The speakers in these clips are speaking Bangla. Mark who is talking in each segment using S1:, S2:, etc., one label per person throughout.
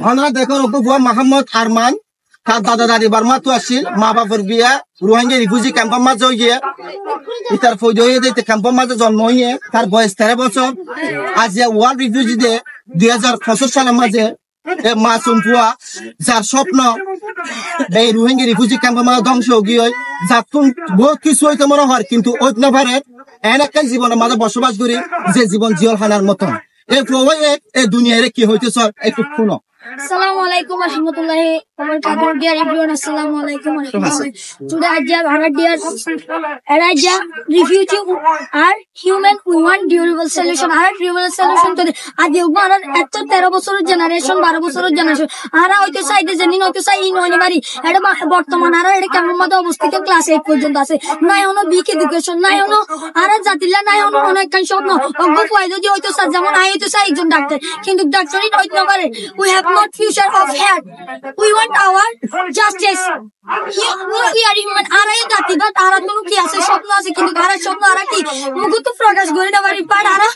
S1: আমরা দেখুন বুয়া মোহাম্মদ আরমান তার দাদা দাদি বার্মা তো আসছিল মা বাবার বিয়া রোহিঙ্গা রিফিউজি ক্যাম্পের মাঝে গিয়ে ইতার ফৌজ হয়ে দিতে ক্যাম্পের মাঝে জন্ম হয়ে তার বয়স 13 বছর। আজ ওয়ার্ল্ড রিফিউজি ডে 2025 সালের মাঝে মা চুম্পুয়া যার স্বপ্ন এই রোহিঙ্গা রিফিউজি ক্যাম্পের মাঝে ধ্বংস গিয়ে যার বহুত কিছু হইতে মনে হয় কিন্তু ওই না পারে এন একটা জীবনের মাঝে বসবাস করি যে জীবন জিয়ল হানার মতন এই দুনিয়ায় কি হইতেছে একটু শুনো।
S2: Assalamu alaikum warahmatullahi wabarakatuh. Dear everyone, assalamu alaikum warahmatullahi. Today I have heard dear refugee are human. We want durable solution. Our durable solution to adi ubara etto 13 বছরের জেনারেশন 12 বছরের জেনারেশন আরা হয়তো সাইডে জানিন হয়তো সাই ইন হইবারি এটা বর্তমান আরা এটা কেমন মধ্যে অবস্থিত ক্লাস 8 পর্যন্ত আছে নাই হনো বিক এডুকেশন নাই হনো আরা জাতিলা নাই হনো অনেক কান স্বপ্ন অজ্ঞ কয় যদি হয়তো স্যার যেমন আই হয়তো সাই একজন ডাক্তার কিন্তু ডাক্তারই হইতে না পারে। We have not future of health. We want our justice. We are human. আরা এই জাতিগত আরা কোনো কি আছে স্বপ্ন আছে কিন্তু আরা স্বপ্ন আরা কি মুকুত প্রকাশ করে না পারি পার আরা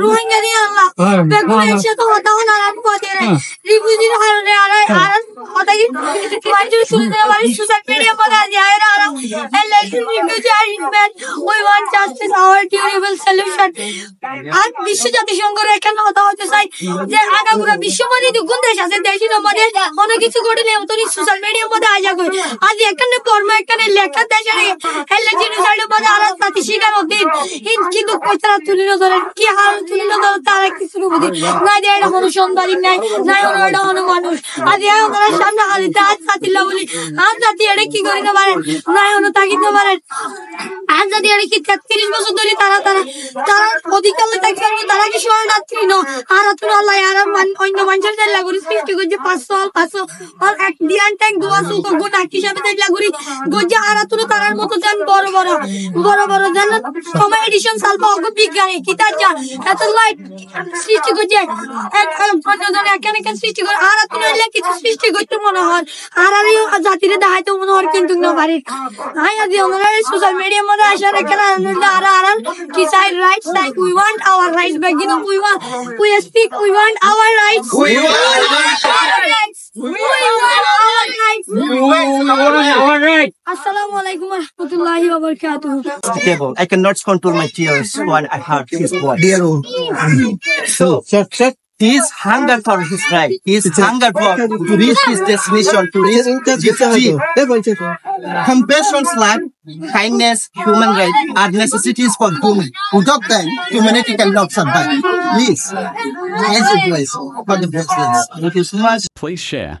S2: রোহিঙ্গা দিয়ে আল্লাহ বেগুন এসে তো হতা হন আর পথে রিফিউজি হারে আরা হতা কি মাইজুর শুনতে পারি সোশ্যাল মিডিয়া পড়া যায় আরা রিফিউজি আর human we want justice our durable solution আর বিশ্ব জাতিসংঘের এখানে হতা হতে চাই যে আগাগোড়া বিশ্বমানি দুগুণ দেশ আছে দেশের মধ্যে অনেক কিছু ঘটলে তো সোশ্যাল মিডিয়ার মধ্যে আজা কই আজ এখানে পড়মা এখানে লেখা দেশে হেলে জিনিসের মধ্যে আর সাথী শিকার হতেন কিন্তু কইতারা তুলি না ধরে কি হাল তুলি না ধরে তারা কিছু বুঝি না যে এটা মানুষ সুন্দরী নাই নাই ওটা হলো মানুষ আজ এই ওনার সামনে হালিতে আজ সাথী বলি আজ জাতি এটা কি করি না পারে নাই হলো তা কিন্তু পারে আজ যদি এটা কি 33 বছর ধরে তারা অধিকার থাকতে তারা কি শরণার্থী ন আর তুই আল্লাহ আর অন্য মানুষের জায়গা করি সৃষ্টি করছে 500 আর এক দিয়ান ট্যাঙ্ক দোয়া সুক গোটা হিসাবে জায়গা করি গজে আর তুই তারার মতো জান বড় বড় জান সময় এডিশন সালবা অগ বিজ্ঞানী কিতা যা এত লাইট সৃষ্টি করছে এক অন্য জন এখানে সৃষ্টি করে আর তুই এলে কিছু সৃষ্টি করতে মনে হয় আর জাতিরে দেখাইতে মনে হয় কিন্তু না পারি আই আজ আমরা সোশ্যাল মিডিয়ার মধ্যে আসার এখানে আর কি side right side we want our rights back you know we speak we want our rights we want our rights
S3: our rights.
S2: Assalamu alaikum warahmatullahi wabarakatuh.
S1: I cannot control my tears when I heard his voice. So, he is hunger for his right. He is hunger for to reach his destination, to reach his dream. Compassion, love, kindness, human rights are necessities for human. Without them, humanity cannot survive. Please, raise your voice for the veterans. Thank you so much.
S4: Please share.